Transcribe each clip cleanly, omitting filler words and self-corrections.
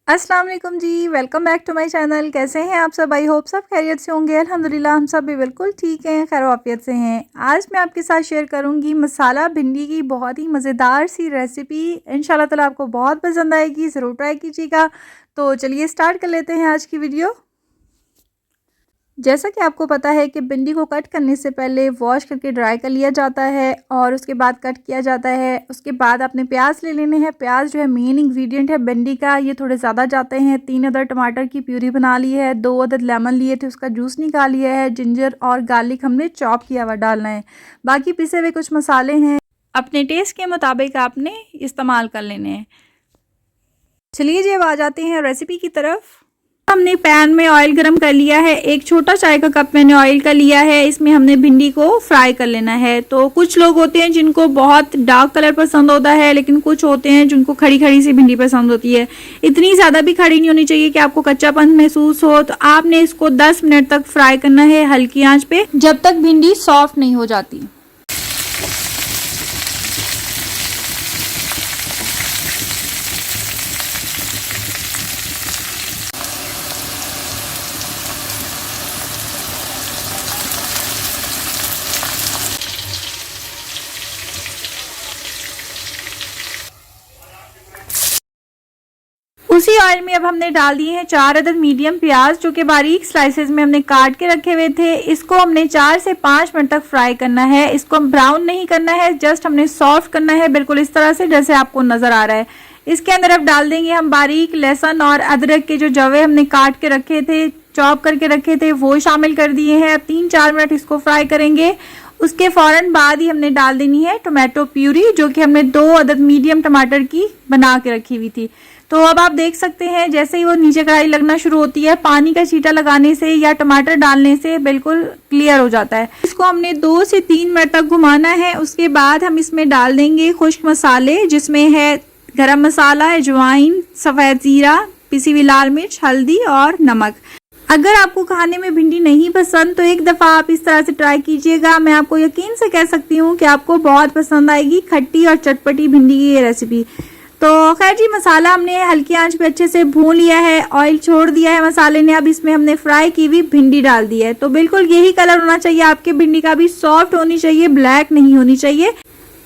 अस्सलाम वालेकुम जी, welcome back to my channel. कैसे हैं आप सब? आई होप सब खैरियत से होंगे। अल्हम्दुलिल्लाह हम सब भी बिल्कुल ठीक हैं, खैर वाफियत से हैं। आज मैं आपके साथ शेयर करूंगी मसाला भिंडी की बहुत ही मज़ेदार सी रेसिपी। इंशाल्लाह ताला आपको बहुत पसंद आएगी, ज़रूर ट्राई कीजिएगा। तो चलिए स्टार्ट कर लेते हैं आज की वीडियो। जैसा कि आपको पता है कि भिंडी को कट करने से पहले वॉश करके ड्राई कर लिया जाता है और उसके बाद कट किया जाता है। उसके बाद आपने प्याज ले लेने हैं। प्याज जो है मेन इंग्रेडिएंट है भिंडी का, ये थोड़े ज़्यादा जाते हैं। 3 अदद टमाटर की प्यूरी बना ली है। 2 अदद लेमन लिए थे, उसका जूस निकाल लिया है। जिंजर और गार्लिक हमने चॉप किया हुआ डालना है। बाकी पिसे हुए कुछ मसाले हैं, अपने टेस्ट के मुताबिक आपने इस्तेमाल कर लेने हैं। चलिए जी, अब आ जाते हैं रेसिपी की तरफ। हमने पैन में ऑयल गरम कर लिया है। एक छोटा चाय का कप मैंने ऑयल का लिया है। इसमें हमने भिंडी को फ्राई कर लेना है। तो कुछ लोग होते हैं जिनको बहुत डार्क कलर पसंद होता है, लेकिन कुछ होते हैं जिनको खड़ी खड़ी सी भिंडी पसंद होती है। इतनी ज़्यादा भी खड़ी नहीं होनी चाहिए कि आपको कच्चापन महसूस हो। तो आपने इसको 10 मिनट तक फ्राई करना है हल्की आंच पे, जब तक भिंडी सॉफ्ट नहीं हो जाती। उसी ऑयल में अब हमने डाल दिए हैं 4 अदद मीडियम प्याज, जो कि बारीक स्लाइसेस में हमने काट के रखे हुए थे। इसको हमने 4 से 5 मिनट तक फ्राई करना है। इसको ब्राउन नहीं करना है, जस्ट हमने सॉफ्ट करना है, बिल्कुल इस तरह से जैसे आपको नजर आ रहा है। इसके अंदर अब डाल देंगे हम बारीक लहसुन और अदरक के जो जवे हमने काट के रखे थे, चॉप करके रखे थे, वो शामिल कर दिए हैं। अब 3-4 मिनट इसको फ्राई करेंगे। उसके फौरन बाद ही हमने डाल देनी है टोमेटो प्यूरी, जो कि हमने 2 अदद मीडियम टमाटर की बना के रखी हुई थी। तो अब आप देख सकते हैं जैसे ही वो नीचे कढ़ाई लगना शुरू होती है, पानी का छींटा लगाने से या टमाटर डालने से बिल्कुल क्लियर हो जाता है। इसको हमने 2 से 3 मिनट तक घुमाना है। उसके बाद हम इसमें डाल देंगे खुश्क मसाले, जिसमें है गरम मसाला, अजवाइन, सफ़ेद जीरा, पिसी हुई लाल मिर्च, हल्दी और नमक। अगर आपको खाने में भिंडी नहीं पसंद तो एक दफ़ा आप इस तरह से ट्राई कीजिएगा। मैं आपको यकीन से कह सकती हूँ कि आपको बहुत पसंद आएगी खट्टी और चटपटी भिंडी की ये रेसिपी। तो खैर जी, मसाला हमने हल्की आंच पे अच्छे से भून लिया है, ऑयल छोड़ दिया है मसाले ने। अब इसमें हमने फ्राई की हुई भिंडी डाल दी है। तो बिल्कुल यही कलर होना चाहिए आपके भिंडी का भी, सॉफ्ट होनी चाहिए, ब्लैक नहीं होनी चाहिए।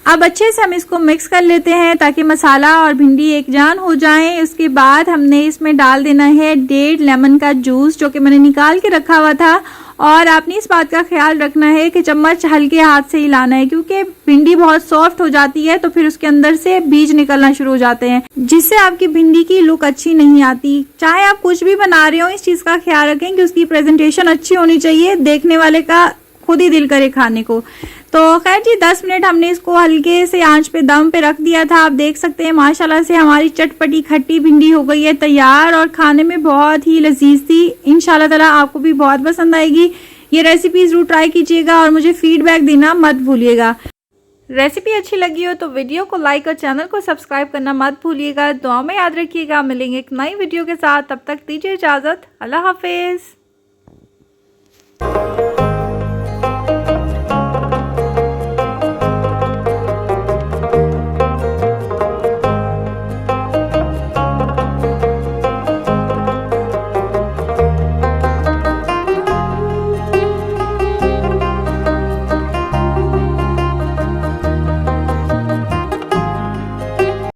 अब अच्छे से हम इसको मिक्स कर लेते हैं ताकि मसाला और भिंडी एक जान हो जाएं। उसके बाद हमने इसमें डाल देना है 1.5 लेमन का जूस, जो कि मैंने निकाल के रखा हुआ था। और आपने इस बात का ख्याल रखना है कि चम्मच हल्के हाथ से हिलाना है, क्योंकि भिंडी बहुत सॉफ्ट हो जाती है तो फिर उसके अंदर से बीज निकलना शुरू हो जाते हैं, जिससे आपकी भिंडी की लुक अच्छी नहीं आती। चाहे आप कुछ भी बना रहे हो, इस चीज़ का ख्याल रखें कि उसकी प्रेजेंटेशन अच्छी होनी चाहिए, देखने वाले का खुद ही दिल करे खाने को। तो खैर जी, 10 मिनट हमने इसको हल्के से आंच पे दम पे रख दिया था। आप देख सकते हैं माशाल्लाह से हमारी चटपटी खट्टी भिंडी हो गई है तैयार, और खाने में बहुत ही लजीज थी। इंशाल्लाह ताला आपको भी बहुत पसंद आएगी। ये रेसिपी जरूर ट्राई कीजिएगा और मुझे फीडबैक देना मत भूलिएगा। रेसिपी अच्छी लगी हो तो वीडियो को लाइक और चैनल को सब्सक्राइब करना मत भूलिएगा। दुआ में याद रखिएगा। मिलेंगे एक नई वीडियो के साथ, तब तक दीजिए इजाज़त। अल्लाह हाफिज़।